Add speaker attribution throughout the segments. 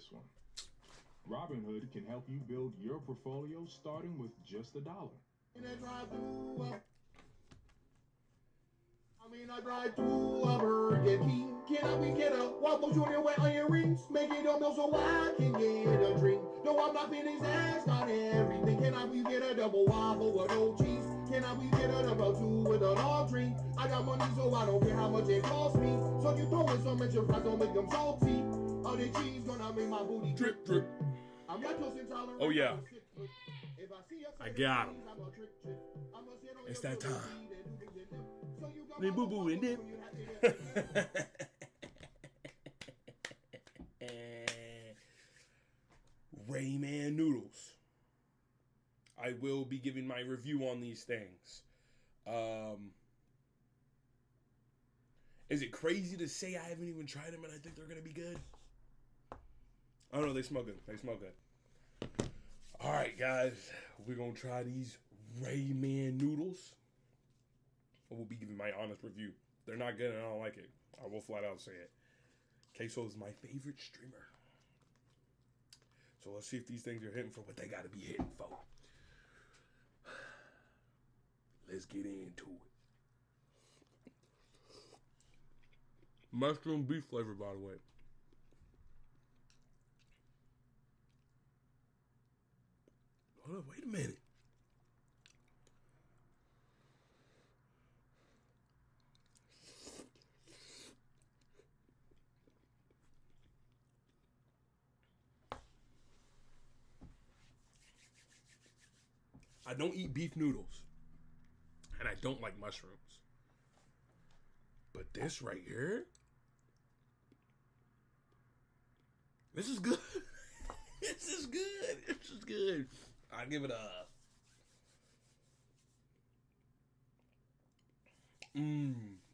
Speaker 1: this one. Robinhood can help you build your portfolio starting with just $1.
Speaker 2: I drive to a Burger King. Can we get a Waffle Junior with onion rings? Make it a meal so I can get a drink. No, I'm not finished, that's not everything. Can we get a double waffle with no cheese? Can we get a number 2 with a long drink? I got money so I don't care how much it costs me. So you throw in some extra fries, don't make them salty. All the cheese gonna make my booty drip drip. I'm lactose intolerant.
Speaker 3: Oh yeah, I got him. It's that time. They boo boo in it. Rayman Noodles. I will be giving my review on these things. Is it crazy to say I haven't even tried them and I think they're gonna be good? I don't know, they smell good. They smell good. Alright guys, we're gonna try these Rayman Noodles. I will be giving my honest review. If they're not good and I don't like it, I will flat out say it. Caseoh is my favorite streamer. So let's see if these things are hitting for what they gotta be hitting for. Let's get into it. Mushroom beef flavor, by the way. Hold on, wait a minute. I don't eat beef noodles. And I don't like mushrooms. But this right here, this is good. This is good. This is good. I give it a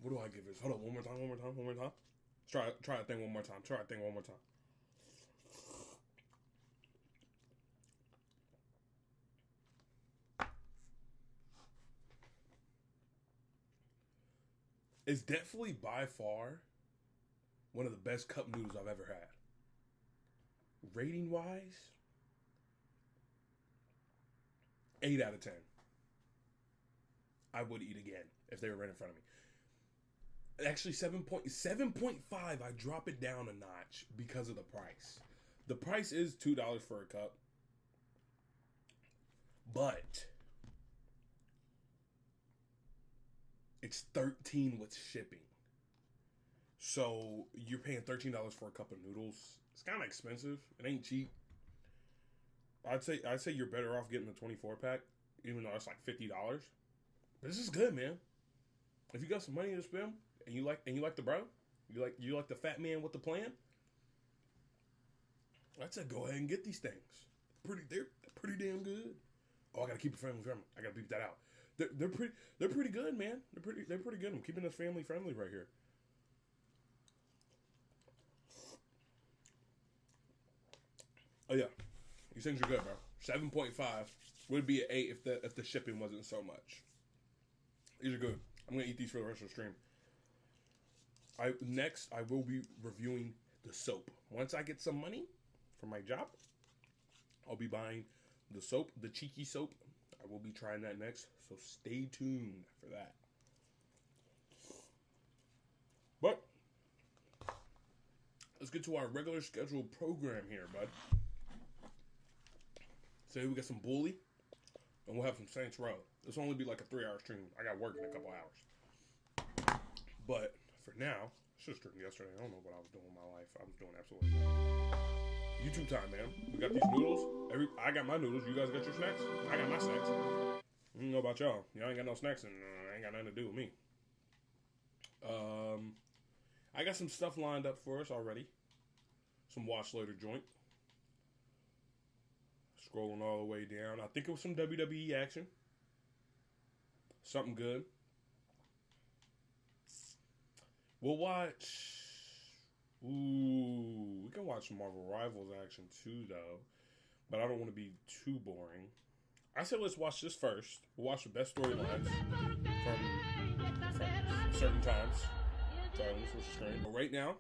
Speaker 3: what do I give this? Hold on, one more time. Let's try that thing one more time. It's definitely by far one of the best cup noodles I've ever had. Rating wise, 8 out of 10. I would eat again if they were right in front of me. Actually, 7.5. I drop it down a notch because of the price. The price is $2 for a cup, but it's $13 with shipping. So you're paying $13 for a cup of noodles. It's kind of expensive. It ain't cheap. I'd say you're better off getting the 24 pack, even though it's like $50. But this is good, man. If you got some money to spend and you like the bro, you like the fat man with the plan, I'd say go ahead and get these things. They're pretty damn good. Oh, I gotta keep it family friendly. I gotta beep that out. They're pretty good, man. They're pretty good. I'm keeping this family friendly right here. Oh yeah, these things are good, bro. 7.5 would be an 8 if the shipping wasn't so much. These are good. I'm gonna eat these for the rest of the stream. Next, I will be reviewing the soap. Once I get some money from my job, I'll be buying the soap, the cheeky soap. I will be trying that next, so stay tuned for that. But let's get to our regular scheduled program here, bud. Today we got some Bully, and we'll have some Saints Row. This will only be like a 3-hour stream. I got work in a couple hours. But for now, I should have streamed yesterday. I don't know what I was doing in my life. I was doing absolutely nothing. YouTube time, man. We got these noodles. I got my noodles. You guys got your snacks? I got my snacks. I don't know about y'all. Y'all ain't got no snacks, and ain't got nothing to do with me. I got some stuff lined up for us already. Some watch later joint. Scrolling all the way down. I think it was some WWE action. Something good. We'll watch... Ooh, we can watch some Marvel Rivals action too, though. But I don't want to be too boring. I said let's watch this first. We'll watch the best storylines from certain times. Sorry, let me switch the screen. But right now,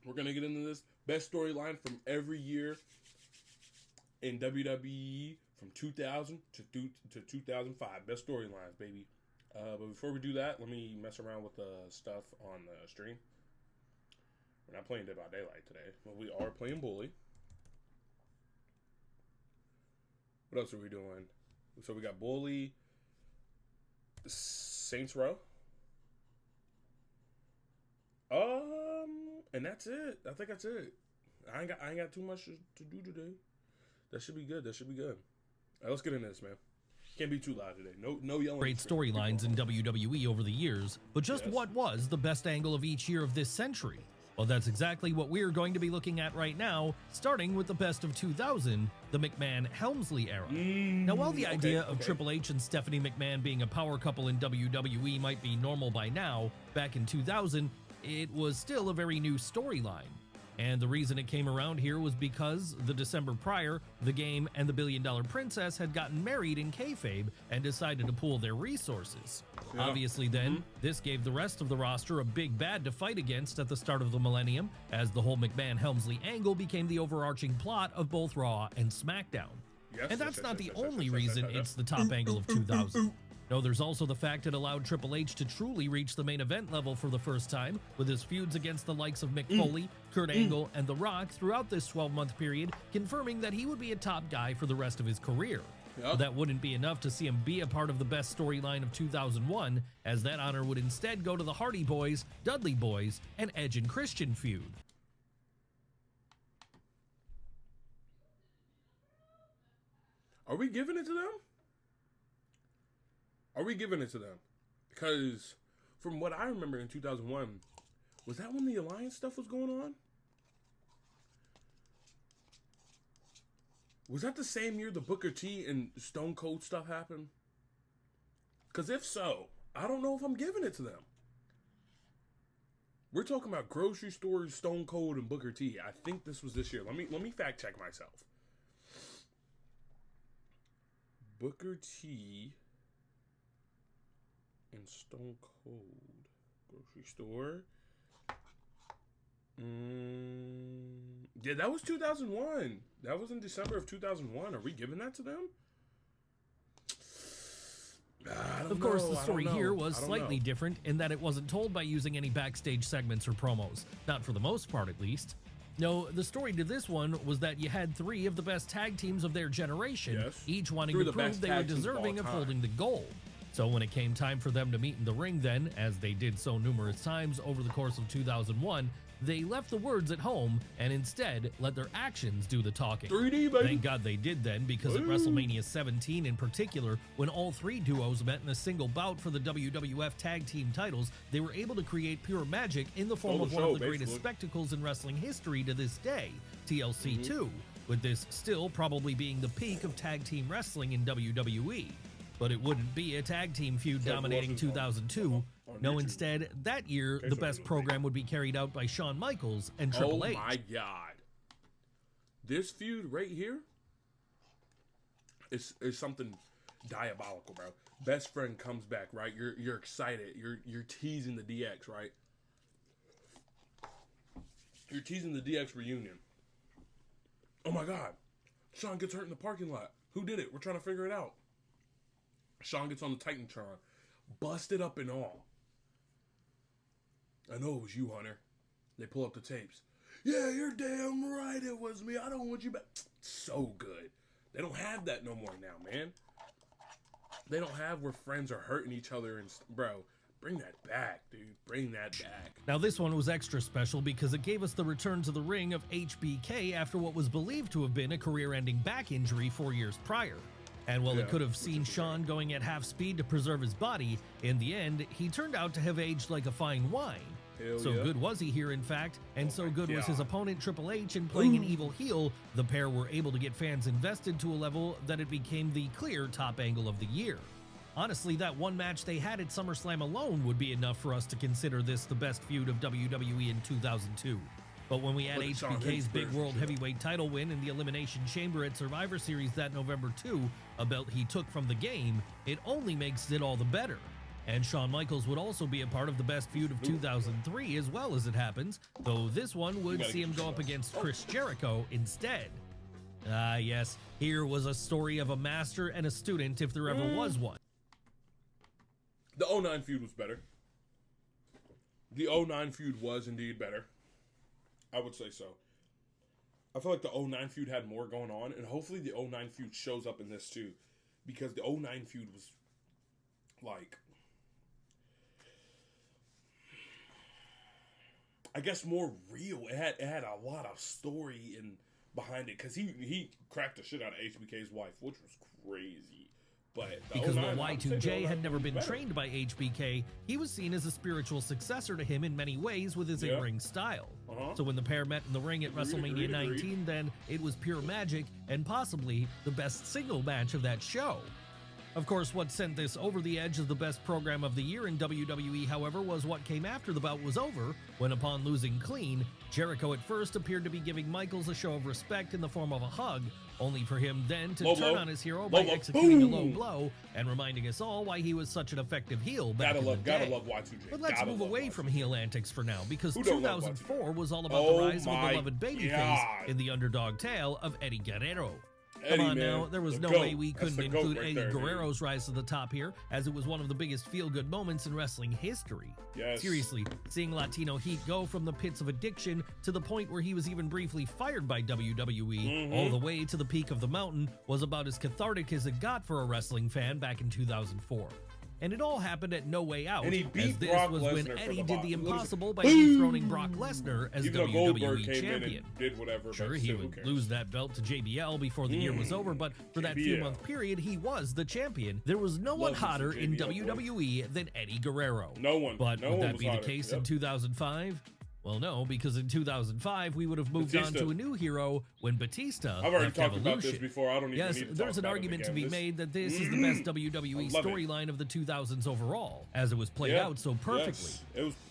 Speaker 3: We're going to get into this. Best storyline from every year in WWE from 2000 to 2005. Best storylines, baby. But before we do that, let me mess around with the stuff on the stream. We're not playing Dead by Daylight today, but we are playing Bully. What else are we doing? So we got Bully, Saints Row. And that's it. I think that's it. I ain't got too much to do today. That should be good. All right, let's get into this, man. Can't be too loud today. No yelling.
Speaker 4: Great storylines in WWE over the years, but just what was the best angle of each year of this century? Well, that's exactly what we're going to be looking at right now, starting with the best of 2000, the McMahon-Helmsley era. Now, while the idea of Triple H and Stephanie McMahon being a power couple in WWE might be normal by now, back in 2000, it was still a very new storyline. And the reason it came around here was because the December prior, The Game and the $1 Billion Princess had gotten married in kayfabe and decided to pool their resources. Yeah. Obviously then, this gave the rest of the roster a big bad to fight against at the start of the millennium, as the whole McMahon-Helmsley angle became the overarching plot of both Raw and SmackDown. And that's not the only reason it's the top angle of 2000. No, there's also the fact it allowed Triple H to truly reach the main event level for the first time, with his feuds against the likes of Mick Foley, Kurt Angle, and The Rock throughout this 12-month period, confirming that he would be a top guy for the rest of his career. But that wouldn't be enough to see him be a part of the best storyline of 2001, as that honor would instead go to the Hardy Boys, Dudley Boys, and Edge and Christian feud.
Speaker 3: Are we giving it to them? Because from what I remember in 2001, was that when the Alliance stuff was going on? Was that the same year the Booker T and Stone Cold stuff happened? Because if so, I don't know if I'm giving it to them. We're talking about grocery stores, Stone Cold, and Booker T. I think this was this year. Let me fact check myself. Booker T and Stone Cold grocery store. Yeah, that was 2001. That was in December of 2001. Are we giving that to them?
Speaker 4: Of course, the story here was slightly different in that it wasn't told by using any backstage segments or promos. Not for the most part, at least. No, the story to this one was that you had three of the best tag teams of their generation, each wanting to prove they were deserving of holding the gold. So when it came time for them to meet in the ring then, as they did so numerous times over the course of 2001, they left the words at home and instead let their actions do the talking.
Speaker 3: 3D, baby.
Speaker 4: Thank God they did then, because at WrestleMania 17 in particular, when all three duos met in a single bout for the WWF tag team titles, they were able to create pure magic in the form of one of the greatest spectacles in wrestling history to this day, TLC 2, with this still probably being the peak of tag team wrestling in WWE. But it wouldn't be a tag team feud dominating 2002. No, instead, that year, the best program would be carried out by Shawn Michaels and Triple H.
Speaker 3: Oh my God. This feud right here is something diabolical, bro. Best friend comes back, right? You're excited. You're teasing the DX, right? You're teasing the DX reunion. Oh my God. Shawn gets hurt in the parking lot. Who did it? We're trying to figure it out. Shawn gets on the Titantron, busted up and all. I know it was you, Hunter. They pull up the tapes. Yeah, you're damn right it was me. I don't want you back. So good. They don't have that no more now, man. They don't have where friends are hurting each other and bro. Bring that back, dude. Bring that back.
Speaker 4: Now, this one was extra special because it gave us the return to the ring of HBK after what was believed to have been a career-ending back injury 4 years prior. And while it could have seen Shawn going at half speed to preserve his body, in the end, he turned out to have aged like a fine wine. So good was he here, in fact, and so good was his opponent Triple H in playing an evil heel, the pair were able to get fans invested to a level that it became the clear top angle of the year. Honestly, that one match they had at SummerSlam alone would be enough for us to consider this the best feud of WWE in 2002. But when we add HBK's big world heavyweight title win in the Elimination Chamber at Survivor Series that November 2, a belt he took from the Game, it only makes it all the better. And Shawn Michaels would also be a part of the best feud of 2003 as well, as it happens, though this one would see him go up against Chris Jericho instead. Ah, yes, here was a story of a master and a student if there ever was one.
Speaker 3: The 09 feud was better. The 09 feud was indeed better. I would say so. I feel like the 09 feud had more going on, and hopefully the 09 feud shows up in this too. Because the 09 feud was like, I guess, more real. It had a lot of story behind it, because he cracked the shit out of HBK's wife, which was crazy. But
Speaker 4: because while Y2J had never been trained by HBK, he was seen as a spiritual successor to him in many ways with his in-ring style. So when the pair met in the ring at WrestleMania 19, then it was pure magic and possibly the best single match of that show. Of course, what sent this over the edge as the best program of the year in WWE, however, was what came after the bout was over, when upon losing clean, Jericho at first appeared to be giving Michaels a show of respect in the form of a hug, only for him then to turn on his hero by executing a low blow and reminding us all why he was such an effective heel back in the day.
Speaker 3: Gotta love Y2J.
Speaker 4: But let's move away from heel antics for now, because 2004 was all about the rise of a beloved babyface in the underdog tale of Eddie Guerrero. Come on now, there was no way we couldn't include Eddie Guerrero's rise to the top here, as it was one of the biggest feel-good moments in wrestling history. Seriously, seeing Latino heat go from the pits of addiction to the point where he was even briefly fired by WWE, all the way to the peak of the mountain, was about as cathartic as it got for a wrestling fan back in 2004. And it all happened at No Way Out, as this was when Eddie did the impossible by dethroning Brock Lesnar as WWE champion. Sure, he would lose that belt to JBL before the year was over, but for that few-month period, he was the champion. There was no one hotter in WWE than Eddie Guerrero.
Speaker 3: No one.
Speaker 4: But would that be the case in 2005? Well, no, because in 2005, we would have moved on to a new hero when Batista
Speaker 3: I've already
Speaker 4: left
Speaker 3: talked
Speaker 4: Evolution.
Speaker 3: about this before. I don't even need to
Speaker 4: there's
Speaker 3: talk
Speaker 4: an
Speaker 3: about
Speaker 4: argument
Speaker 3: it
Speaker 4: to be
Speaker 3: again.
Speaker 4: made that this is the best WWE storyline of the 2000s overall, as it was played out so perfectly.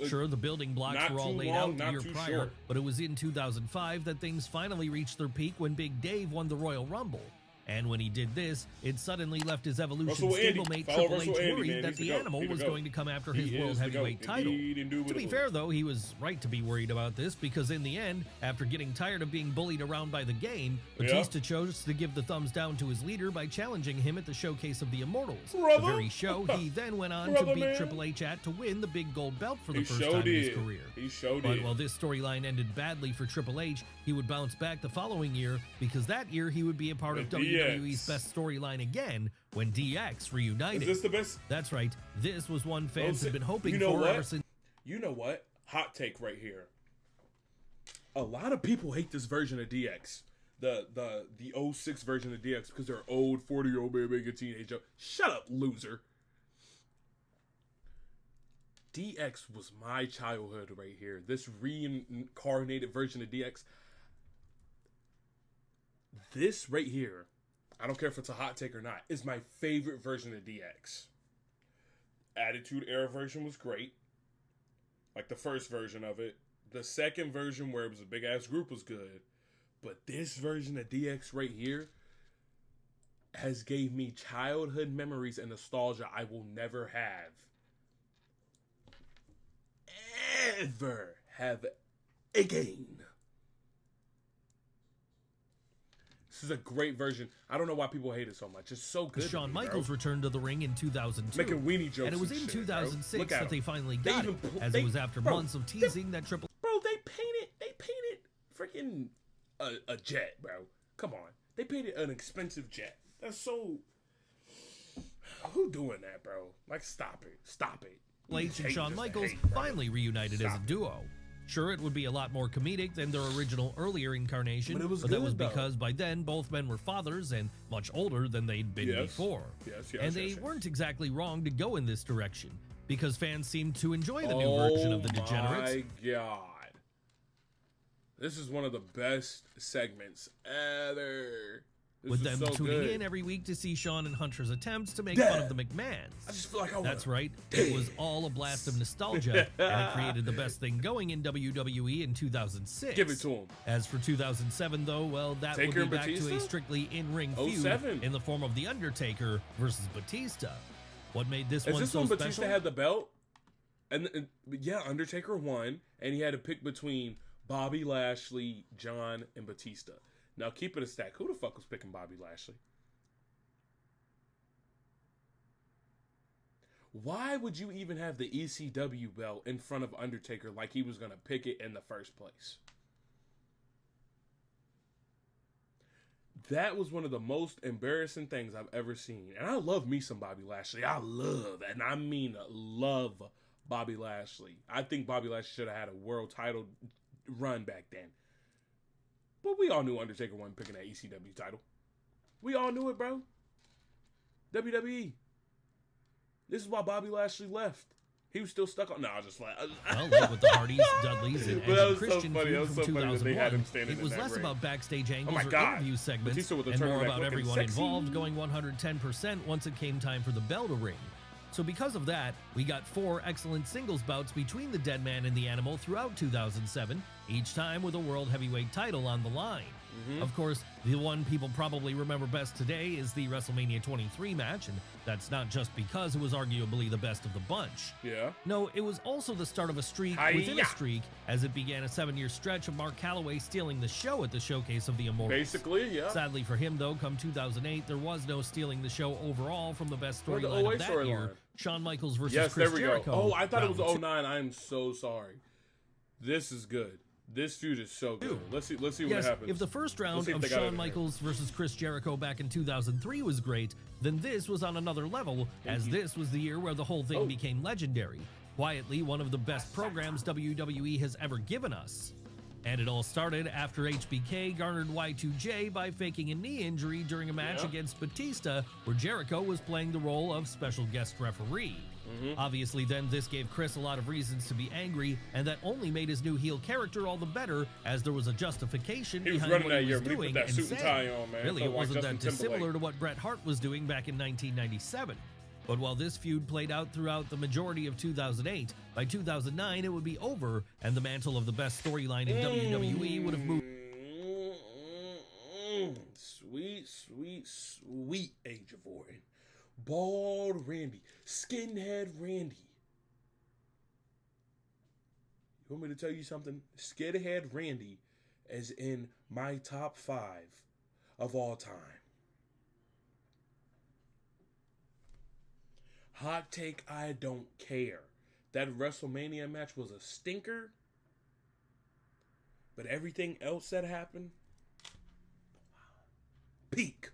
Speaker 4: Sure, the building blocks were all laid out the year prior, but it was in 2005 that things finally reached their peak when Big Dave won the Royal Rumble. And when he did this, it suddenly left his Evolution stablemate Triple H worried that the Animal was going to come after his World Heavyweight title. To be fair, though, he was right to be worried about this, because in the end, after getting tired of being bullied around by the game, Batista chose to give the thumbs down to his leader by challenging him at the Showcase of the Immortals, the very show he then went on to beat Triple H at to win the big gold belt for the first time in his career. But while this storyline ended badly for Triple H, he would bounce back the following year, because that year he would be a part of WWE's best storyline again when DX reunited.
Speaker 3: Is this the best?
Speaker 4: That's right. This was one fans had been hoping
Speaker 3: for
Speaker 4: ever since.
Speaker 3: You know what? Hot take right here. A lot of people hate this version of DX. The 06 version of DX because they're old 40-year-old man making a teenager. Shut up, loser. DX was my childhood right here. This reincarnated version of DX. This right here, I don't care if it's a hot take or not, is my favorite version of DX. Attitude Era version was great. Like the first version of it. The second version where it was a big ass group was good. But this version of DX right here has gave me childhood memories and nostalgia I will never ever have again. This is a great version. I don't know why people hate it so much. It's so good.
Speaker 4: Shawn Michaels returned to the ring in 2002.
Speaker 3: Making weenie jokes.
Speaker 4: And it was in 2006 that they finally got it, as it was after months of teasing that Triple...
Speaker 3: Bro, they painted freaking a jet, bro. Come on. They painted an expensive jet. That's so... Who doing that, bro? Like, stop it. Stop it.
Speaker 4: H and Shawn Michaels finally reunited as a duo. Sure, it would be a lot more comedic than their original earlier incarnation, but that was because by then both men were fathers and much older than they'd been before. And they weren't exactly wrong to go in this direction, because fans seemed to enjoy the new version of the Degenerates.
Speaker 3: Oh my god. This is one of the best segments ever.
Speaker 4: With them tuning in every week to see Shawn and Hunter's attempts to make fun of the McMahons.
Speaker 3: I just feel like
Speaker 4: That's right. It was all a blast of nostalgia, and it created the best thing going in WWE in 2006.
Speaker 3: Give it to him.
Speaker 4: As for 2007, though, well, that would be back to a strictly in-ring feud in the form of The Undertaker versus Batista. What made this
Speaker 3: Is
Speaker 4: one
Speaker 3: this
Speaker 4: so
Speaker 3: when
Speaker 4: special?
Speaker 3: Batista had the belt? And yeah, Undertaker won, and he had to pick between Bobby Lashley, John, and Batista. Now keep it a stack. Who the fuck was picking Bobby Lashley? Why would you even have the ECW belt in front of Undertaker like he was going to pick it in the first place? That was one of the most embarrassing things I've ever seen. And I love me some Bobby Lashley. I love, and I mean love, Bobby Lashley. I think Bobby Lashley should have had a world title run back then. But we all knew Undertaker wasn't picking that ECW title. We all knew it, bro. WWE. This is why Bobby Lashley left. He was still stuck on. No, I was just like.
Speaker 4: Well, like with the Hardys, Dudleys, and
Speaker 3: But that
Speaker 4: Edge
Speaker 3: was
Speaker 4: and Christian
Speaker 3: so funny. That
Speaker 4: feud
Speaker 3: was
Speaker 4: from
Speaker 3: so funny that they had him
Speaker 4: 2001,
Speaker 3: standing
Speaker 4: it was
Speaker 3: in that
Speaker 4: less
Speaker 3: ring.
Speaker 4: about backstage angles
Speaker 3: my
Speaker 4: or
Speaker 3: God.
Speaker 4: interview segments
Speaker 3: Batista with the
Speaker 4: and more
Speaker 3: turtleneck
Speaker 4: about
Speaker 3: looking
Speaker 4: everyone
Speaker 3: sexy.
Speaker 4: involved going 110% once it came time for the bell to ring. So because of that, we got 4 excellent singles bouts between the Dead Man and the Animal throughout 2007, each time with a World Heavyweight title on the line. Of course, the one people probably remember best today is the WrestleMania 23 match, and that's not just because it was arguably the best of the bunch.
Speaker 3: Yeah.
Speaker 4: No, it was also the start of a streak within a
Speaker 3: Hi-ya.
Speaker 4: streak, as it began a 7-year stretch of Mark Calloway stealing the show at the Showcase of the Immortals.
Speaker 3: Basically, yeah.
Speaker 4: Sadly for him, though, come 2008, there was no stealing the show overall from the best
Speaker 3: Or the
Speaker 4: storyline
Speaker 3: 08
Speaker 4: of that
Speaker 3: storyline.
Speaker 4: year, Shawn Michaels versus
Speaker 3: Yes,
Speaker 4: Chris
Speaker 3: there we
Speaker 4: Jericho.
Speaker 3: go. Oh, I thought it was
Speaker 4: round
Speaker 3: 09. I am so sorry. This is good. This feud is so good. Let's see what
Speaker 4: Yes,
Speaker 3: happens.
Speaker 4: if the first
Speaker 3: Let's
Speaker 4: round
Speaker 3: see if
Speaker 4: of
Speaker 3: they got it in
Speaker 4: Shawn
Speaker 3: here.
Speaker 4: Michaels versus Chris Jericho back in 2003 was great, then this was on another level, as this was the year where the whole thing became legendary. Quietly, one of the best programs WWE has ever given us. And it all started after HBK garnered Y2J by faking a knee injury during a match against Batista, where Jericho was playing the role of special guest referee. Obviously, then, this gave Chris a lot of reasons to be angry, and that only made his new heel character all the better, as there was a justification
Speaker 3: He was
Speaker 4: behind
Speaker 3: running
Speaker 4: what
Speaker 3: that
Speaker 4: he
Speaker 3: year
Speaker 4: was
Speaker 3: when he put
Speaker 4: doing
Speaker 3: that
Speaker 4: and
Speaker 3: suit and
Speaker 4: saying.
Speaker 3: tie on, man.
Speaker 4: Really,
Speaker 3: Felt
Speaker 4: it
Speaker 3: like
Speaker 4: wasn't that
Speaker 3: Justin
Speaker 4: dissimilar
Speaker 3: Timberlake.
Speaker 4: to what Bret Hart was doing back in 1997. But while this feud played out throughout the majority of 2008, by 2009 it would be over, and the mantle of the best storyline in WWE would have moved.
Speaker 3: Sweet, sweet, sweet Age of Orton. Bald Randy. Skinhead Randy. You want me to tell you something? Skinhead Randy is in my top 5 of all time. Hot take, I don't care. That WrestleMania match was a stinker. But everything else that happened, peak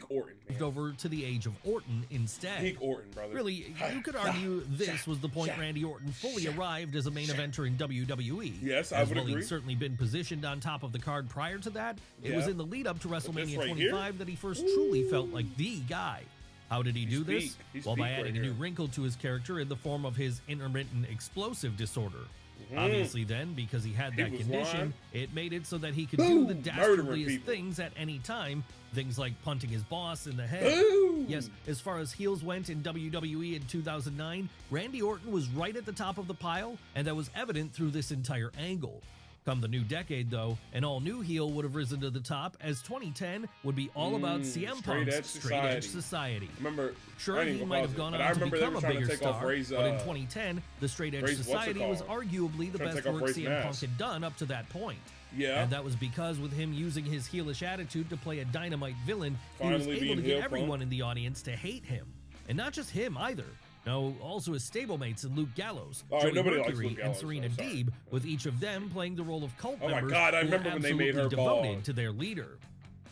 Speaker 3: Orton, man.
Speaker 4: Over to the age of Orton instead.
Speaker 3: Peak Orton, brother.
Speaker 4: Really, you could argue this was the point Randy Orton fully arrived as a main eventer in WWE.
Speaker 3: Yes, I
Speaker 4: as
Speaker 3: would
Speaker 4: while
Speaker 3: agree.
Speaker 4: he'd certainly been positioned on top of the card prior to that, it was
Speaker 3: Yeah.
Speaker 4: in the lead up to WrestleMania
Speaker 3: right
Speaker 4: 25 that he first truly felt like the guy. How did he do this?
Speaker 3: peak. He's
Speaker 4: Well, by
Speaker 3: peak
Speaker 4: adding
Speaker 3: right
Speaker 4: a new
Speaker 3: here.
Speaker 4: wrinkle to his character in the form of his intermittent explosive disorder. Obviously then, because he had that
Speaker 3: was
Speaker 4: condition,
Speaker 3: lying.
Speaker 4: it made it so that he could do the
Speaker 3: Boom! Murdering
Speaker 4: dastardliest
Speaker 3: people.
Speaker 4: things at any time, things like punting his boss in the head.
Speaker 3: Boom!
Speaker 4: Yes, as far as heels went in WWE in 2009, Randy Orton was right at the top of the pile, and that was evident through this entire angle. Come the new decade, though, an all-new heel would have risen to the top, as 2010 would be all about CM
Speaker 3: Straight
Speaker 4: Punk's
Speaker 3: Edge
Speaker 4: Straight Edge
Speaker 3: Society.
Speaker 4: Society.
Speaker 3: Remember,
Speaker 4: Sure,
Speaker 3: I ain't
Speaker 4: he
Speaker 3: even
Speaker 4: might
Speaker 3: pause
Speaker 4: have
Speaker 3: it,
Speaker 4: gone
Speaker 3: but
Speaker 4: on
Speaker 3: I
Speaker 4: to
Speaker 3: remember
Speaker 4: become
Speaker 3: they
Speaker 4: a
Speaker 3: were trying
Speaker 4: bigger
Speaker 3: to take off
Speaker 4: star,
Speaker 3: Ray's,
Speaker 4: but in 2010, the Straight Edge
Speaker 3: Ray's what's it
Speaker 4: Society was
Speaker 3: called?
Speaker 4: arguably the
Speaker 3: Trying to
Speaker 4: best
Speaker 3: take off
Speaker 4: work
Speaker 3: Ray's
Speaker 4: CM
Speaker 3: mask.
Speaker 4: Punk had done up to that point.
Speaker 3: Yeah.
Speaker 4: And that was because with him using his heelish attitude to play a dynamite villain, he was
Speaker 3: Finally
Speaker 4: able
Speaker 3: being
Speaker 4: to
Speaker 3: heel
Speaker 4: get everyone
Speaker 3: Punk.
Speaker 4: in the audience to hate him. And not just him either. No, also his stablemates in Luke Gallows,
Speaker 3: All right,
Speaker 4: Joey
Speaker 3: nobody likes
Speaker 4: Mercury,
Speaker 3: Luke
Speaker 4: and
Speaker 3: Gallows,
Speaker 4: Serena
Speaker 3: so sorry.
Speaker 4: Deeb, with each of them playing the role of cult
Speaker 3: Oh my
Speaker 4: members
Speaker 3: God, I
Speaker 4: who were
Speaker 3: remember when they made
Speaker 4: absolutely
Speaker 3: her
Speaker 4: devoted
Speaker 3: bald.
Speaker 4: to their leader.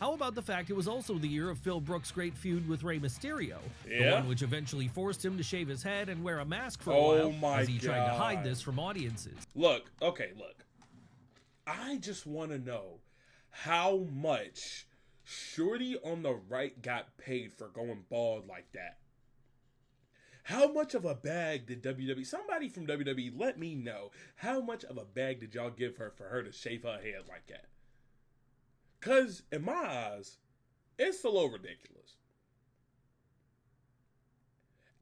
Speaker 4: How about the fact it was also the year of Phil Brooks' great feud with Rey Mysterio, the
Speaker 3: Yeah.
Speaker 4: one which eventually forced him to shave his head and wear a mask for a
Speaker 3: Oh
Speaker 4: while
Speaker 3: my
Speaker 4: as he tried to hide
Speaker 3: God.
Speaker 4: this from audiences.
Speaker 3: Look. I just want to know how much Shorty on the right got paid for going bald like that. How much of a bag did WWE, somebody from WWE, let me know, how much of a bag did y'all give her for her to shave her head like that? Because in my eyes, it's a little ridiculous.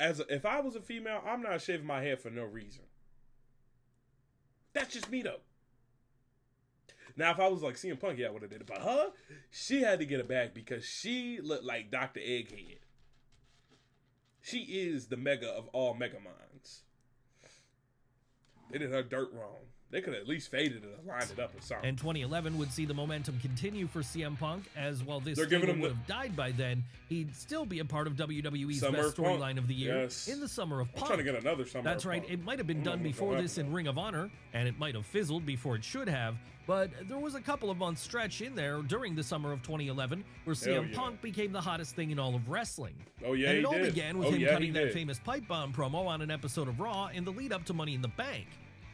Speaker 3: If I was a female, I'm not shaving my head for no reason. That's just me though. Now, if I was like CM Punk, yeah, I would have did it. But her, she had to get a bag because she looked like Dr. Egghead. She is the mega of all mega minds. They did her dirt wrong. They could have at least faded it and lined it up or something.
Speaker 4: And 2011 would see the momentum continue for CM Punk, as while this
Speaker 3: They're giving
Speaker 4: stable
Speaker 3: him
Speaker 4: would have died by then, he'd still be a part of WWE's
Speaker 3: Summer
Speaker 4: best
Speaker 3: of Punk.
Speaker 4: storyline of the year
Speaker 3: Yes.
Speaker 4: in the Summer of
Speaker 3: I'm
Speaker 4: Punk.
Speaker 3: trying to get another Summer
Speaker 4: That's
Speaker 3: of
Speaker 4: right,
Speaker 3: Punk.
Speaker 4: it might have been
Speaker 3: I don't
Speaker 4: done
Speaker 3: know what's
Speaker 4: before
Speaker 3: gonna
Speaker 4: this in
Speaker 3: happen.
Speaker 4: Ring of Honor, and it might have fizzled before it should have, but there was a couple of months stretch in there during the summer of 2011 where CM
Speaker 3: yeah.
Speaker 4: Punk became the hottest thing in all of wrestling.
Speaker 3: Oh, yeah,
Speaker 4: and it
Speaker 3: he
Speaker 4: all
Speaker 3: did.
Speaker 4: began with
Speaker 3: Oh,
Speaker 4: him
Speaker 3: yeah,
Speaker 4: cutting
Speaker 3: he
Speaker 4: that
Speaker 3: did.
Speaker 4: famous pipe bomb promo on an episode of Raw in the lead up to Money in the Bank.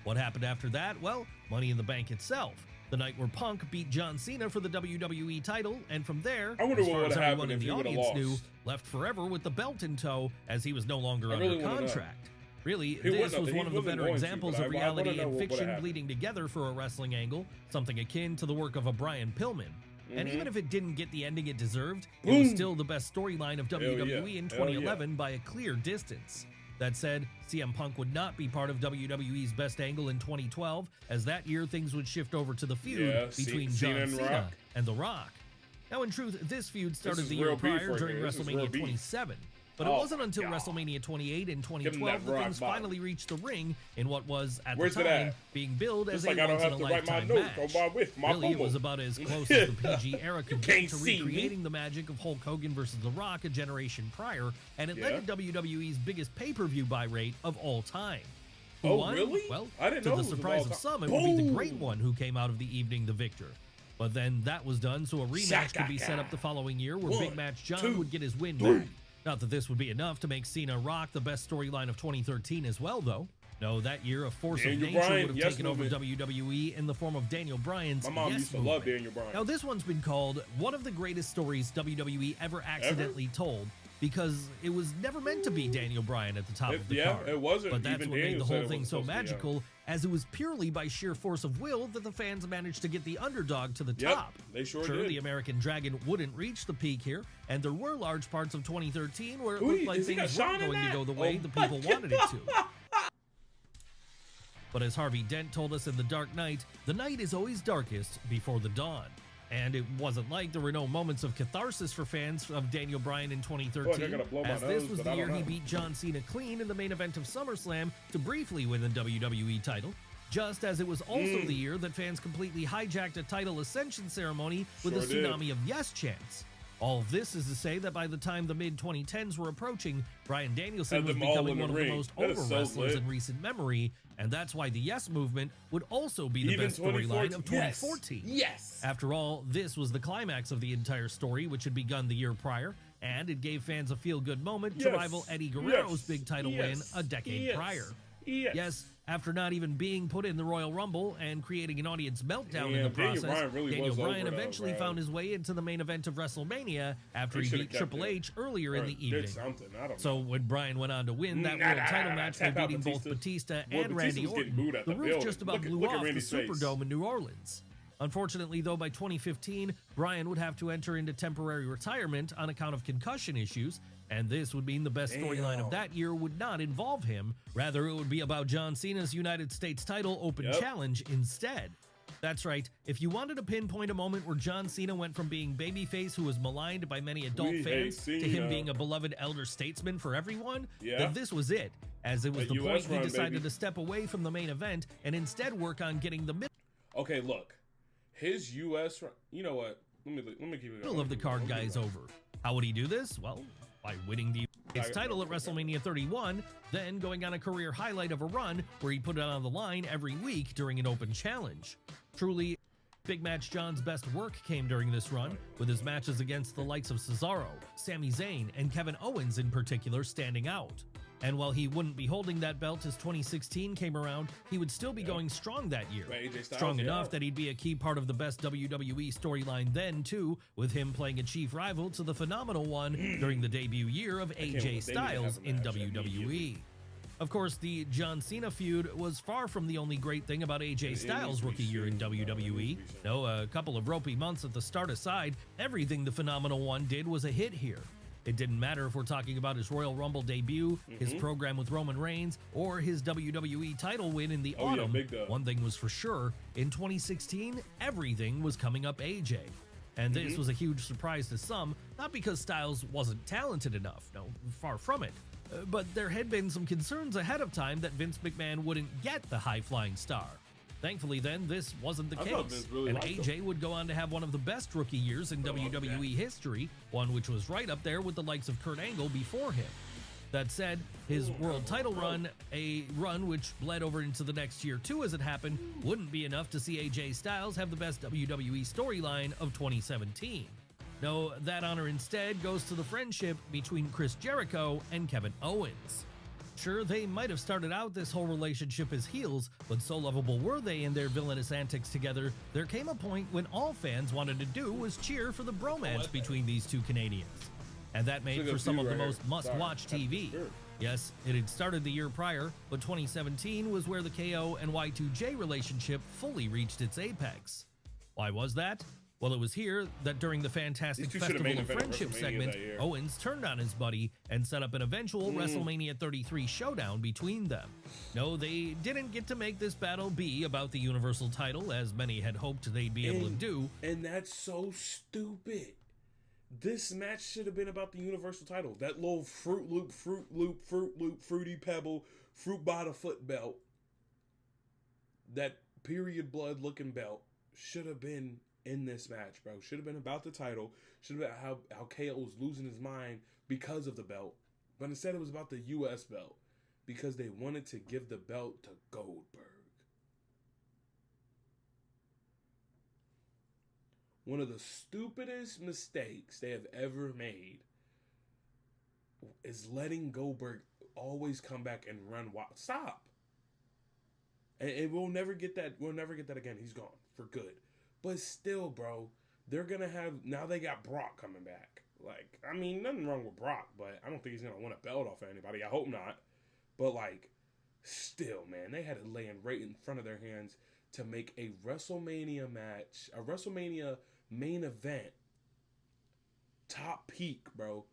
Speaker 4: What happened after that? Well, Money in the Bank itself. The night where Punk beat John Cena for the WWE title, and from there,
Speaker 3: I wonder
Speaker 4: as
Speaker 3: what
Speaker 4: far as
Speaker 3: would've
Speaker 4: everyone
Speaker 3: happened
Speaker 4: in
Speaker 3: if
Speaker 4: the
Speaker 3: he would've
Speaker 4: audience
Speaker 3: lost.
Speaker 4: knew, left forever with the belt in tow as he was no longer
Speaker 3: I really
Speaker 4: under
Speaker 3: wanna know.
Speaker 4: contract. Really,
Speaker 3: He
Speaker 4: this
Speaker 3: wouldn't
Speaker 4: was
Speaker 3: have-
Speaker 4: one
Speaker 3: he
Speaker 4: of the
Speaker 3: wasn't
Speaker 4: better
Speaker 3: going to,
Speaker 4: examples
Speaker 3: but
Speaker 4: of
Speaker 3: I wanna
Speaker 4: reality
Speaker 3: know
Speaker 4: and
Speaker 3: what would've
Speaker 4: fiction
Speaker 3: happened.
Speaker 4: bleeding together for a wrestling angle, something akin to the work of a Brian Pillman. And even if it didn't get the ending it deserved, it was
Speaker 3: Boom.
Speaker 4: still the best storyline of WWE in
Speaker 3: Hell
Speaker 4: 2011 by a clear distance. That said, CM Punk would not be part of WWE's best angle in 2012, as that year things would shift over to the feud
Speaker 3: Yeah,
Speaker 4: between
Speaker 3: Cena
Speaker 4: John
Speaker 3: and
Speaker 4: Cena
Speaker 3: Rock.
Speaker 4: and The Rock. Now, in truth, this feud started
Speaker 3: is
Speaker 4: the year
Speaker 3: real beef
Speaker 4: prior
Speaker 3: right
Speaker 4: during
Speaker 3: here. This is real
Speaker 4: WrestleMania
Speaker 3: beef.
Speaker 4: 27. But it
Speaker 3: Oh,
Speaker 4: wasn't until
Speaker 3: God.
Speaker 4: WrestleMania 28 in
Speaker 3: him
Speaker 4: 2012
Speaker 3: that
Speaker 4: that
Speaker 3: rock
Speaker 4: things
Speaker 3: bottom.
Speaker 4: finally reached the ring in what was, at
Speaker 3: Where's
Speaker 4: the
Speaker 3: it
Speaker 4: time,
Speaker 3: at?
Speaker 4: being billed as
Speaker 3: Just
Speaker 4: a
Speaker 3: like I don't have to write my
Speaker 4: once-in-a-lifetime
Speaker 3: notes
Speaker 4: match.
Speaker 3: on my
Speaker 4: Really, it
Speaker 3: Momo.
Speaker 4: was about as close as the PG era could
Speaker 3: can't
Speaker 4: get to
Speaker 3: see me.
Speaker 4: recreating the magic of Hulk Hogan versus The Rock a generation prior, and it
Speaker 3: Yeah.
Speaker 4: led to WWE's biggest pay-per-view buy rate of all time. Who
Speaker 3: Oh,
Speaker 4: won?
Speaker 3: really?
Speaker 4: Well,
Speaker 3: I didn't
Speaker 4: to
Speaker 3: know
Speaker 4: the
Speaker 3: it was of
Speaker 4: surprise
Speaker 3: all
Speaker 4: of
Speaker 3: time.
Speaker 4: some, it would be the
Speaker 3: Boom.
Speaker 4: Great One who came out of the evening the victor. But then that was done, so a rematch could be set up the following year where Big
Speaker 3: 1,
Speaker 4: Match John
Speaker 3: 2,
Speaker 4: would get his win
Speaker 3: 3.
Speaker 4: back. Not that this would be enough to make Cena Rock the best storyline of 2013 as well, though. No, that year, a force
Speaker 3: Daniel
Speaker 4: of nature
Speaker 3: Bryan,
Speaker 4: would have
Speaker 3: yes
Speaker 4: taken over
Speaker 3: movement.
Speaker 4: WWE in the form of Daniel Bryan's
Speaker 3: My mom
Speaker 4: Yes
Speaker 3: used to love
Speaker 4: movement.
Speaker 3: Daniel Bryan.
Speaker 4: Now, this one's been called one of the greatest stories WWE ever accidentally told, because it was never meant to be Daniel Bryan at the top of the
Speaker 3: Yeah,
Speaker 4: card.
Speaker 3: it wasn't.
Speaker 4: But that's
Speaker 3: Even
Speaker 4: what made
Speaker 3: Daniel
Speaker 4: the
Speaker 3: said
Speaker 4: whole
Speaker 3: it
Speaker 4: thing
Speaker 3: wasn't
Speaker 4: so
Speaker 3: supposed to be, yeah.
Speaker 4: magical, as it was purely by sheer force of will that the fans managed to get the underdog to the
Speaker 3: Yep,
Speaker 4: top.
Speaker 3: they sure did.
Speaker 4: the American Dragon wouldn't reach the peak here, and there were large parts of 2013 where it
Speaker 3: Ooh,
Speaker 4: looked like
Speaker 3: has he got
Speaker 4: things
Speaker 3: Shawn
Speaker 4: weren't
Speaker 3: in
Speaker 4: going to
Speaker 3: that?
Speaker 4: go the way
Speaker 3: Oh
Speaker 4: the
Speaker 3: my
Speaker 4: people wanted it to. But as Harvey Dent told us in The Dark Knight, the night is always darkest before the dawn. And it wasn't like there were no moments of catharsis for fans of Daniel Bryan in 2013,
Speaker 3: Boy, they're gonna blow my
Speaker 4: as this
Speaker 3: nose,
Speaker 4: was
Speaker 3: but
Speaker 4: the
Speaker 3: I
Speaker 4: year
Speaker 3: don't
Speaker 4: he
Speaker 3: know.
Speaker 4: beat John Cena clean in the main event of SummerSlam to briefly win the WWE title, just as it was also the year that fans completely hijacked a title ascension ceremony with a
Speaker 3: Sure did.
Speaker 4: tsunami of yes chants. All of this is to say that by the time the mid-2010s were approaching, Bryan Danielson
Speaker 3: Had
Speaker 4: was
Speaker 3: them all
Speaker 4: becoming
Speaker 3: in the
Speaker 4: one of
Speaker 3: ring.
Speaker 4: the most
Speaker 3: That is
Speaker 4: over
Speaker 3: so
Speaker 4: wrestlers
Speaker 3: lit.
Speaker 4: in recent memory, and that's why the Yes Movement would also be the
Speaker 3: Even
Speaker 4: best storyline of
Speaker 3: 2014.
Speaker 4: 2014.
Speaker 3: Yes.
Speaker 4: After all, this was the climax of the entire story, which had begun the year prior, and it gave fans a feel-good moment to
Speaker 3: Yes.
Speaker 4: rival Eddie Guerrero's
Speaker 3: Yes.
Speaker 4: big title
Speaker 3: Yes.
Speaker 4: win a decade
Speaker 3: Yes.
Speaker 4: prior.
Speaker 3: Yes.
Speaker 4: Yes, after not even being put in the Royal Rumble and creating an audience meltdown in
Speaker 3: Damn,
Speaker 4: the
Speaker 3: Daniel
Speaker 4: process,
Speaker 3: Bryan really
Speaker 4: Daniel
Speaker 3: was
Speaker 4: Bryan
Speaker 3: over, though,
Speaker 4: eventually
Speaker 3: bro.
Speaker 4: found his way into the main event of WrestleMania after
Speaker 3: They
Speaker 4: he
Speaker 3: should've
Speaker 4: beat
Speaker 3: kept
Speaker 4: Triple
Speaker 3: it.
Speaker 4: H earlier in
Speaker 3: Or
Speaker 4: the
Speaker 3: did
Speaker 4: evening.
Speaker 3: something. I don't
Speaker 4: So
Speaker 3: know.
Speaker 4: when Bryan went on to win that
Speaker 3: Nah,
Speaker 4: world
Speaker 3: nah,
Speaker 4: title
Speaker 3: nah,
Speaker 4: match by
Speaker 3: tap out
Speaker 4: beating both
Speaker 3: Batista.
Speaker 4: Batista
Speaker 3: Boy,
Speaker 4: and
Speaker 3: Batista
Speaker 4: Randy
Speaker 3: was getting
Speaker 4: Orton,
Speaker 3: booed at
Speaker 4: the
Speaker 3: the
Speaker 4: roof
Speaker 3: building.
Speaker 4: just about blew
Speaker 3: Look at
Speaker 4: off the
Speaker 3: Randy's face.
Speaker 4: Superdome in New Orleans. Unfortunately, though, by 2015, Bryan would have to enter into temporary retirement on account of concussion issues, and this would mean the best storyline of
Speaker 3: Damn.
Speaker 4: that year would not involve him. Rather, it would be about John Cena's United States title open
Speaker 3: Yep.
Speaker 4: challenge instead. That's right, if you wanted to pinpoint a moment where John Cena went from being babyface who was maligned by many adult
Speaker 3: We
Speaker 4: fans
Speaker 3: hate
Speaker 4: to him
Speaker 3: Cena.
Speaker 4: being a beloved elder statesman for everyone,
Speaker 3: Yeah.
Speaker 4: then this was it, as it was
Speaker 3: A
Speaker 4: the point
Speaker 3: US
Speaker 4: he
Speaker 3: run,
Speaker 4: decided
Speaker 3: baby.
Speaker 4: to step away from the main event and instead work on getting the
Speaker 3: Okay, look. His U.S. You know what? Let me keep it.
Speaker 4: middle of the card guys over. How would he do this? Well, by winning the States title at WrestleMania 31, then going on a career highlight of a run where he put it on the line every week during an open challenge. Truly, Big Match John's best work came during this run, with his matches against the likes of Cesaro, Sami Zayn, and Kevin Owens in particular standing out. And while he wouldn't be holding that belt as 2016 came around, he would still be going strong that year.
Speaker 3: Right, AJ Styles,
Speaker 4: Strong
Speaker 3: yeah.
Speaker 4: enough that he'd be a key part of the best WWE storyline then, too, with him playing a chief rival to the phenomenal one during the debut year of
Speaker 3: wait,
Speaker 4: AJ
Speaker 3: they need to
Speaker 4: Styles
Speaker 3: have a
Speaker 4: in
Speaker 3: match
Speaker 4: WWE.
Speaker 3: immediately.
Speaker 4: Of course, the John Cena feud was far from the only great thing about AJ Styles' rookie year in WWE. No, a couple of ropey months at the start aside, everything the Phenomenal One did was a hit here. It didn't matter if we're talking about his Royal Rumble debut, his program with Roman Reigns, or his WWE title win in the
Speaker 3: Oh, yeah,
Speaker 4: autumn.
Speaker 3: big dub.
Speaker 4: One thing was for sure, in 2016, everything was coming up AJ. And this was a huge surprise to some, not because Styles wasn't talented enough, no, far from it, but there had been some concerns ahead of time that Vince McMahon wouldn't get the high-flying star. Thankfully then, this wasn't the case, and AJ would go on to have one of the best rookie years in WWE history, one which was right up there with the likes of Kurt Angle before him. That said, his world title run, a run which bled over into the next year too as it happened, wouldn't be enough to see AJ Styles have the best WWE storyline of 2017. No, that honor instead goes to the friendship between Chris Jericho and Kevin Owens. Sure, they might have started out this whole relationship as heels, but so lovable were they in their villainous antics together, there came a point when all fans wanted to do was cheer for the bromance between these two Canadians. And that made for some of the most must-watch TV. Yes, it had started the year prior, but 2017 was where the KO and Y2J relationship fully reached its apex. Why was that? Well, it was here that during the Fantastic Festival of Friendship segment, Owens turned on his buddy and set up an eventual WrestleMania 33 showdown between them. No, they didn't get to make this battle be about the Universal title, as many had hoped they'd be able to do.
Speaker 3: And that's so stupid. This match should have been about the Universal title. That little Fruit Loop, Fruity Pebble, Fruit by the Foot belt, that period blood looking belt should have been in this match, bro. Should have been about the title. Should have been how KO was losing his mind because of the belt. But instead it was about the US belt because they wanted to give the belt to Goldberg. One of the stupidest mistakes they have ever made is letting Goldberg always come back and run wild. Stop. And we'll never get that. We'll never get that again. He's gone for good. But still, bro, they're going to have... Now they got Brock coming back. Like, I mean, nothing wrong with Brock, but I don't think he's going to win a belt off of anybody. I hope not. But, like, still, man, they had it laying right in front of their hands to make a WrestleMania match, a WrestleMania main event, top peak, bro.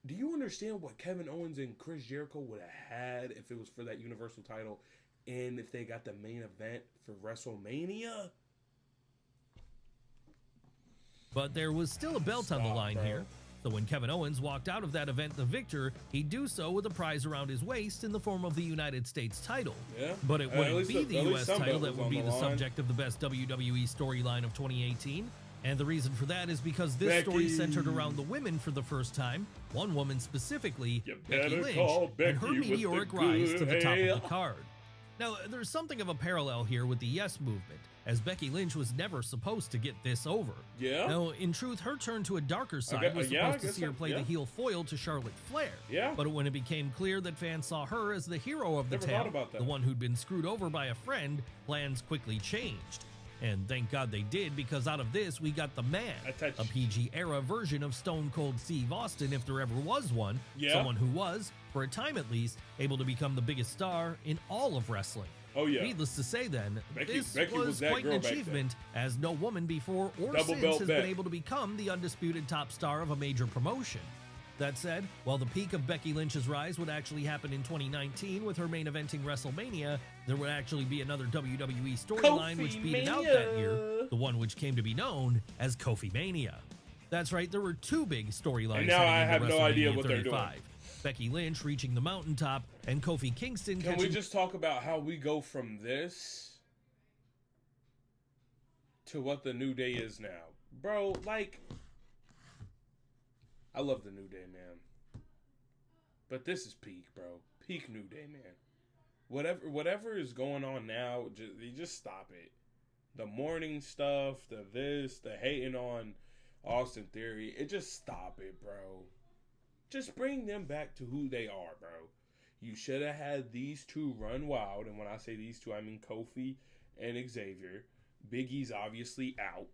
Speaker 3: Do you understand what Kevin Owens and Chris Jericho would have had if it was for that Universal title and if they got the main event for WrestleMania?
Speaker 4: But there was still a belt on the line here. So when Kevin Owens walked out of that event the victor, he'd do so with a prize around his waist in the form of the United States title.
Speaker 3: Yeah.
Speaker 4: But it wouldn't be the US title that would be the subject of the best WWE storyline of 2018. And the reason for that is because this story centered around the women for the first time, one woman specifically, Becky Lynch, and her meteoric rise to the top of the card. Now, there's something of a parallel here with the Yes movement, as Becky Lynch was never supposed to get this over.
Speaker 3: Yeah.
Speaker 4: Now, in truth, her turn to a darker side was supposed to see her play the heel foil to Charlotte Flair.
Speaker 3: Yeah.
Speaker 4: But when it became clear that fans saw her as the hero of the tale, the one who'd been screwed over by a friend, plans quickly changed. And thank God they did, because out of this, we got the Man, a PG-era version of Stone Cold Steve Austin, if there ever was one. Someone who was, for a time at least, able to become the biggest star in all of wrestling.
Speaker 3: Oh, yeah.
Speaker 4: Needless to say, then, Becky was quite an achievement, as no woman before or since has been able to become the undisputed top star of a major promotion. That said, while the peak of Becky Lynch's rise would actually happen in 2019 with her main eventing WrestleMania, there would actually be another WWE storyline which beat it out that year, the one which came to be known as Kofi Mania. That's right, there were two big storylines.
Speaker 3: And now I have no idea what they're doing.
Speaker 4: Becky Lynch reaching the mountaintop and Kofi Kingston
Speaker 3: Can we just talk about how we go from this to what the New Day is now? Bro, like, I love the New Day, man. But this is peak, bro. Peak New Day, man. Whatever is going on now, just stop it. The morning stuff, the hating on Austin Theory, just stop it, bro. Just bring them back to who they are, bro. You should have had these two run wild. And when I say these two, I mean Kofi and Xavier. Big E's obviously out.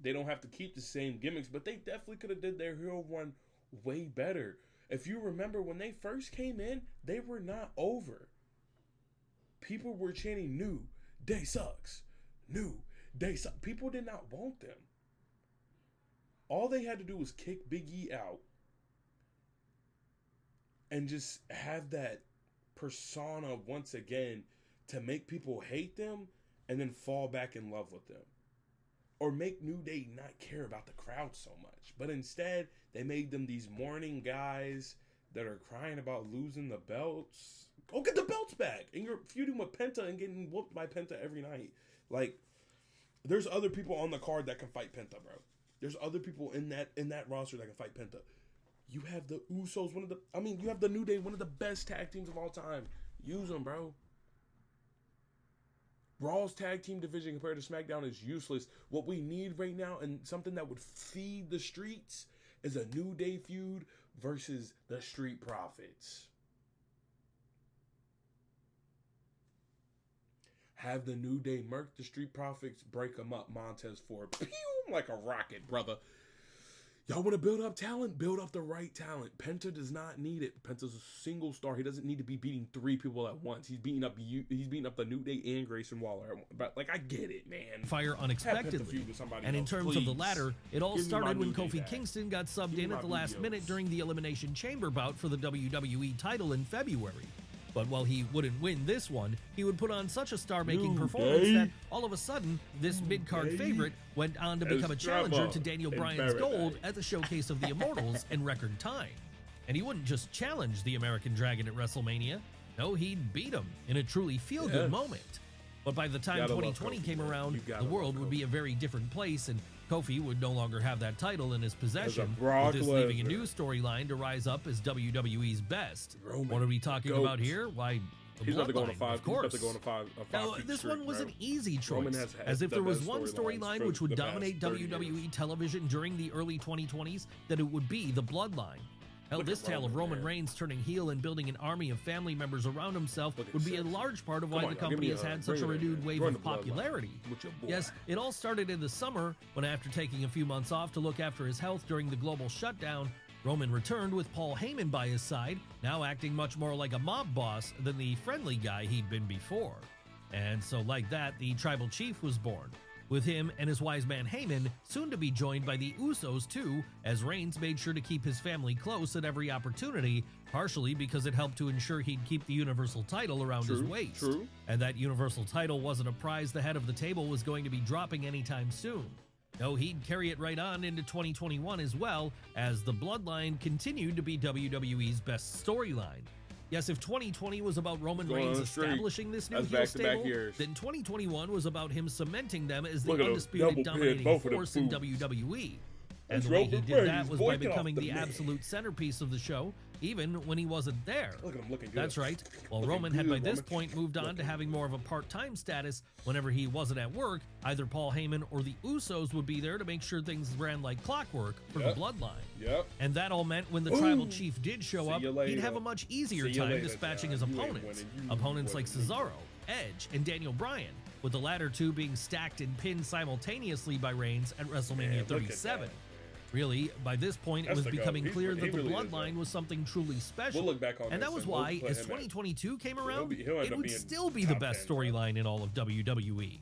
Speaker 3: They don't have to keep the same gimmicks, but they definitely could have did their hero run way better. If you remember, when they first came in, they were not over. People were chanting, New Day sucks. New Day sucks. People did not want them. All they had to do was kick Big E out and just have that persona once again to make people hate them and then fall back in love with them. or make New Day not care about the crowd so much. But instead, they made them these mourning guys that are crying about losing the belts. Go get the belts back. And you're feuding with Penta and getting whooped by Penta every night. Like, there's other people on the card that can fight Penta, bro. There's other people in that roster that can fight Penta. You have the Usos, you have the New Day, one of the best tag teams of all time. Use them, bro. Raw's tag team division compared to SmackDown is useless. What we need right now, and something that would feed the streets, is a New Day feud versus the Street Profits. Have the New Day murk the Street Profits, break them up, Montez Ford, pew, like a rocket, brother. Y'all want to build up talent? Build up the right talent. Penta does not need it. Penta's a single star. He doesn't need to be beating 3 people at once. He's beating up the New Day and Grayson Waller. But like, I get it, man.
Speaker 4: Fire unexpectedly. And in terms of the latter, it all started when Kofi Kingston got subbed in at the last minute during the Elimination Chamber bout for the WWE title in February. But while he wouldn't win this one, he would put on such a star-making performance that all of a sudden, this mid-card favorite went on to become a challenger to Daniel Bryan's gold at the Showcase of the Immortals in record time. And he wouldn't just challenge the American Dragon at WrestleMania. No, he'd beat him in a truly feel-good moment. But by the time 2020 came around, the world would be a very different place, and Kofi would no longer have that title in his possession, with this leaving a new storyline to rise up as WWE's best. What are we talking about here? Why, the Bloodline, of course. Now, this one was an easy choice, as if there was one storyline which would dominate WWE television during the early 2020s, that it would be the Bloodline. Hell, this tale of Roman Reigns turning heel and building an army of family members around himself would be a large part of why the company has had such a renewed wave of popularity. Yes, it all started in the summer, when after taking a few months off to look after his health during the global shutdown, Roman returned with Paul Heyman by his side, now acting much more like a mob boss than the friendly guy he'd been before. And so like that, the Tribal Chief was born, with him and his wise man Heyman soon to be joined by the Usos too, as Reigns made sure to keep his family close at every opportunity, partially because it helped to ensure he'd keep the Universal title around his waist. And that Universal title wasn't a prize the head of the table was going to be dropping anytime soon. No, he'd carry it right on into 2021 as well, as the Bloodline continued to be WWE's best storyline. Yes, if 2020 was about Roman Reigns establishing this new heel stable, then 2021 was about him cementing them as the undisputed dominating force in WWE. And the way he did that was by becoming the absolute centerpiece of the show, even when he wasn't there. That's right. While Roman had by this point moved on to having more of a part-time status, whenever he wasn't at work, either Paul Heyman or the Usos would be there to make sure things ran like clockwork for the Bloodline. And that all meant when the Tribal Chief did show up, he'd have a much easier time dispatching his opponents. Opponents like Cesaro, Edge, and Daniel Bryan, with the latter two being stacked and pinned simultaneously by Reigns at WrestleMania 37. Really, by this point, it was becoming clear that the Bloodline was something truly special, and that was why, as 2022 came around, it would still be the best storyline in all of WWE.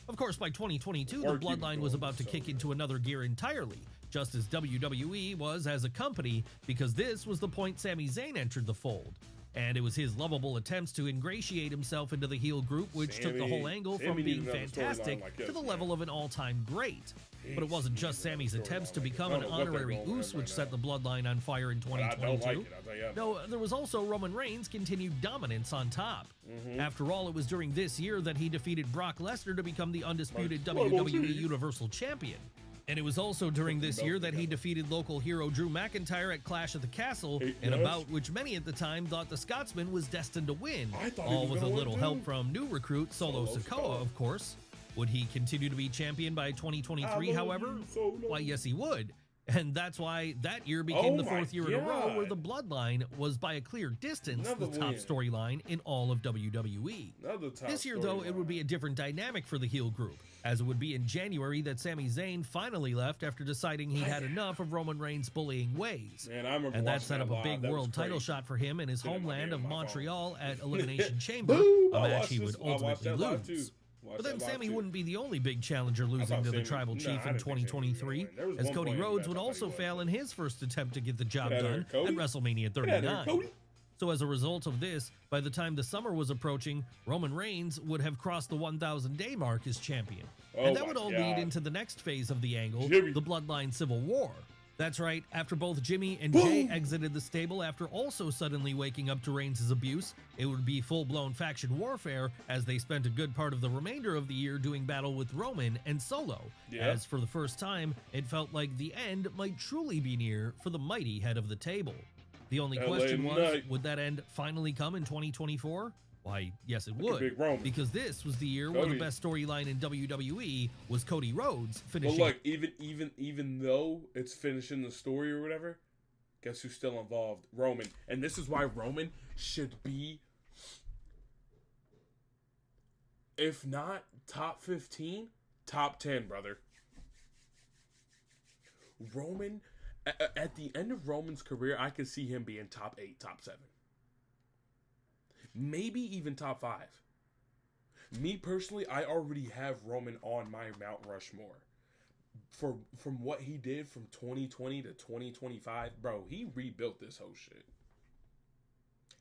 Speaker 4: Of course, by 2022, the Bloodline was about to kick into another gear entirely, just as WWE was as a company, because this was the point Sami Zayn entered the fold. And it was his lovable attempts to ingratiate himself into the heel group which took the whole angle from being fantastic to the level of an all-time great. But it wasn't just Sami's attempts to become an honorary Uso which set the Bloodline on fire in 2022. No, there was also Roman Reigns' continued dominance on top. After all, it was during this year that he defeated Brock Lesnar to become the undisputed WWE Universal Champion. And it was also during this year that he defeated local hero Drew McIntyre at Clash at the Castle, in a bout which many at the time thought the Scotsman was destined to win, all with a little help from new recruit Solo Sikoa, of course. Would he continue to be champion by 2023, however? Why, yes, he would. And that's why that year became the 4th year in a row where the Bloodline was by a clear distance the top storyline in all of WWE. This year, though, it would be a different dynamic for the heel group, as it would be in January that Sami Zayn finally left after deciding he'd had enough of Roman Reigns' bullying ways. And that set up a big world title shot for him in his homeland of Montreal at Elimination Chamber, a match he would ultimately lose. But then Sami wouldn't be the only big challenger losing to the Tribal Chief in 2023, as Cody Rhodes would also fail in his first attempt to get the job done at WrestleMania 39. So as a result of this, by the time the summer was approaching, Roman Reigns would have crossed the 1,000-day mark as champion. And that would all lead into the next phase of the angle, the Bloodline Civil War. That's right, after both Jimmy and Jay exited the stable after also suddenly waking up to Reigns' abuse, it would be full-blown faction warfare as they spent a good part of the remainder of the year doing battle with Roman and Solo. As for the first time, it felt like the end might truly be near for the mighty head of the table. The only question was, would that end finally come in 2024? Why, yes it would, because this was the year where the best storyline in WWE was Cody Rhodes finishing.
Speaker 3: But look, even though it's finishing the story or whatever, guess who's still involved? Roman. And this is why Roman should be, if not top 15, top 10, brother. Roman, at the end of Roman's career, I could see him being top 8, top 7. Maybe even top 5. Me personally, I already have Roman on my Mount Rushmore. From what he did from 2020 to 2025, bro, he rebuilt this whole shit.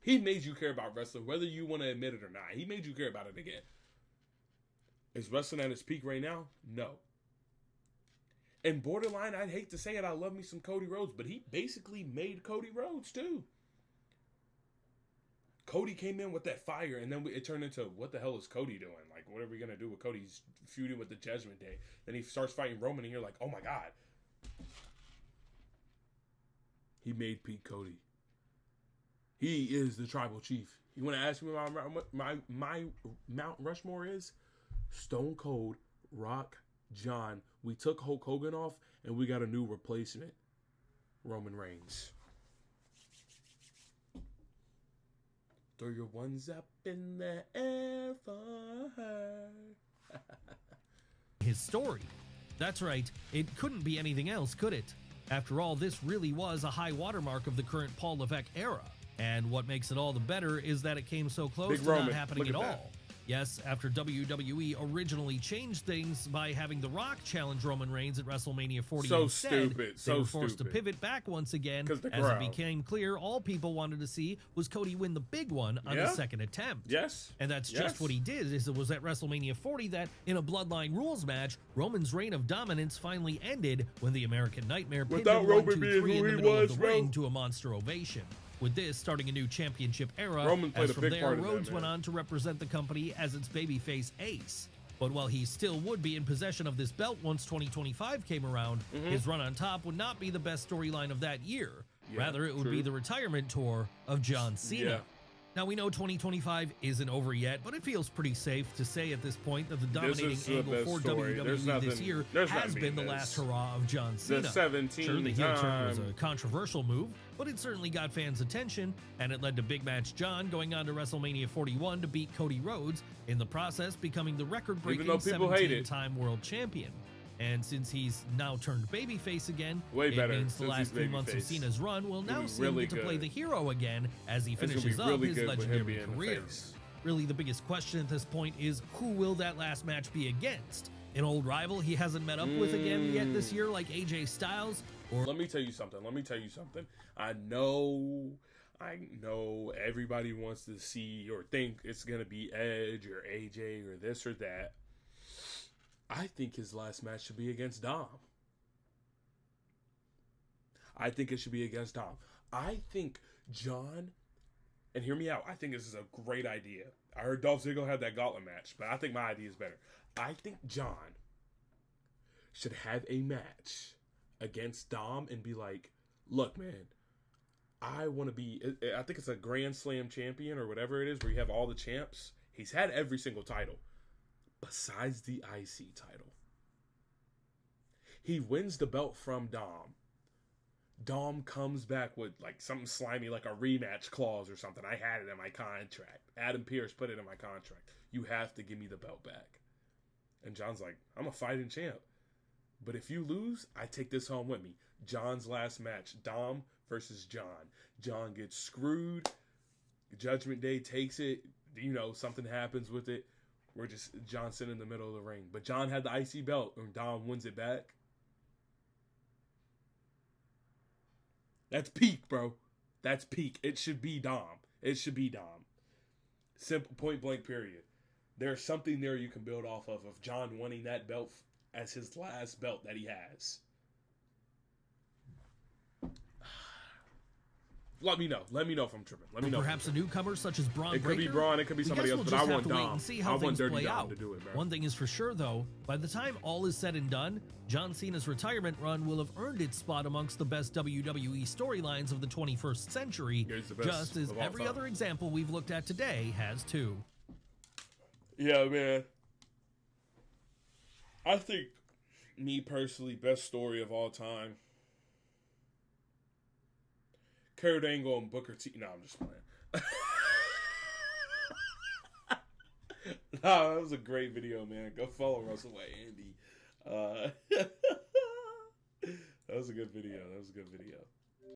Speaker 3: He made you care about wrestling, whether you want to admit it or not. He made you care about it again. Is wrestling at its peak right now? No. And borderline, I'd hate to say it, I love me some Cody Rhodes, but he basically made Cody Rhodes too. Cody came in with that fire, and then it turned into, what the hell is Cody doing? Like, what are we going to do with Cody? He's feuding with the Judgment Day. Then he starts fighting Roman, and you're like, oh my God. He made Pete Cody. He is the tribal chief. You want to ask me what my Mount Rushmore is? Stone Cold, Rock, John. We took Hulk Hogan off, and we got a new replacement. Roman Reigns. Throw your ones up in the air for her.
Speaker 4: His story. That's right, it couldn't be anything else, could it? After all, this really was a high watermark of the current Paul Levesque era. And what makes it all the better is that it came so close to not happening at all. Yes, after WWE originally changed things by having The Rock challenge Roman Reigns at WrestleMania 40 instead, they were forced to pivot back once again as it became clear all people wanted to see was Cody win the big one on the second attempt. And that's just what he did. It was at WrestleMania 40 that, in a Bloodline Rules match, Roman's reign of dominance finally ended when the American Nightmare pinned him 1, 2, 3 in the middle of the ring to a monster ovation. With this starting a new championship era, as from there, Rhodes went on to represent the company as its babyface ace. But while he still would be in possession of this belt once 2025 came around, his run on top would not be the best storyline of that year. Rather, it would be the retirement tour of John Cena. Now, we know 2025 isn't over yet, but it feels pretty safe to say at this point that the dominating angle for WWE this year has been the last hurrah of John Cena. Sure, the heel turn was a controversial move, but it certainly got fans' attention, and it led to Big Match John going on to WrestleMania 41 to beat Cody Rhodes, in the process becoming the record-breaking 17-time world champion. And since he's now turned babyface again, it means the last 3 months of Cena's run will now see him get to play the hero again as he finishes up his legendary career. Really, the biggest question at this point is, who will that last match be against? An old rival he hasn't met up with again yet this year, like AJ Styles? Or
Speaker 3: Let me tell you something. I know everybody wants to see or think it's going to be Edge or AJ or this or that. I think his last match should be against Dom. I think John, and hear me out, I think this is a great idea. I heard Dolph Ziggler had that gauntlet match, but I think my idea is better. I think John should have a match against Dom and be like, look, man, I want to be, I think it's a Grand Slam champion or whatever it is, where you have all the champs. He's had every single title besides the IC title. He wins the belt from Dom. Dom comes back with like something slimy, like a rematch clause or something. I had it in my contract. Adam Pearce put it in my contract. You have to give me the belt back. And John's like, I'm a fighting champ. But if you lose, I take this home with me. John's last match, Dom versus John. John gets screwed. Judgment Day takes it. You know, something happens with it. We're just John sitting in the middle of the ring. But John had the IC belt and Dom wins it back. That's peak, bro. That's peak. It should be Dom. It should be Dom. Simple, point blank, period. There's something there you can build off of John wanting that belt as his last belt that he has. Let me know. Let me know if I'm tripping. Let me know.
Speaker 4: Perhaps a newcomer such as Braun
Speaker 3: It
Speaker 4: Breaker?
Speaker 3: could be Braun. It could be somebody else. But I want Dom.
Speaker 4: And see how
Speaker 3: I want
Speaker 4: things
Speaker 3: Dirty
Speaker 4: play
Speaker 3: Dom
Speaker 4: out.
Speaker 3: to do it, bro.
Speaker 4: One thing is for sure, though, by the time all is said and done, John Cena's retirement run will have earned its spot amongst the best WWE storylines of the 21st century, just as every other example we've looked at today has too.
Speaker 3: Yeah, man. I think, me personally, best story of all time. Kurt Angle and Booker T. No, I'm just playing. Nah, that was a great video, man. Go follow Russell Andy. That was a good video.